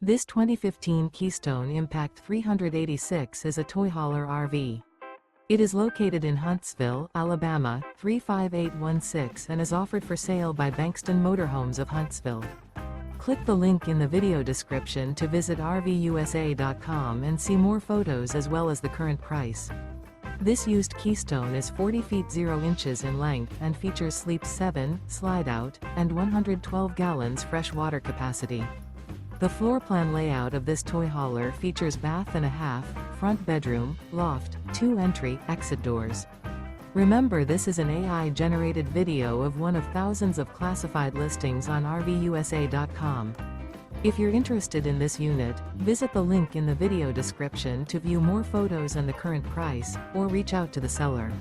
This 2015 Keystone Impact 386 is a toy hauler RV. It is located in Huntsville, Alabama, 35816 and is offered for sale by Bankston Motorhomes of Huntsville. Click the link in the video description to visit RVUSA.com and see more photos as well as the current price. This used Keystone is 40 feet 0 inches in length and features sleep 7, slide-out, and 112 gallons fresh water capacity. The floor plan layout of this toy hauler features bath and a half, front bedroom, loft, 2 entry/exit doors. Remember, this is an AI-generated video of one of thousands of classified listings on RVUSA.com. If you're interested in this unit, visit the link in the video description to view more photos and the current price, or reach out to the seller.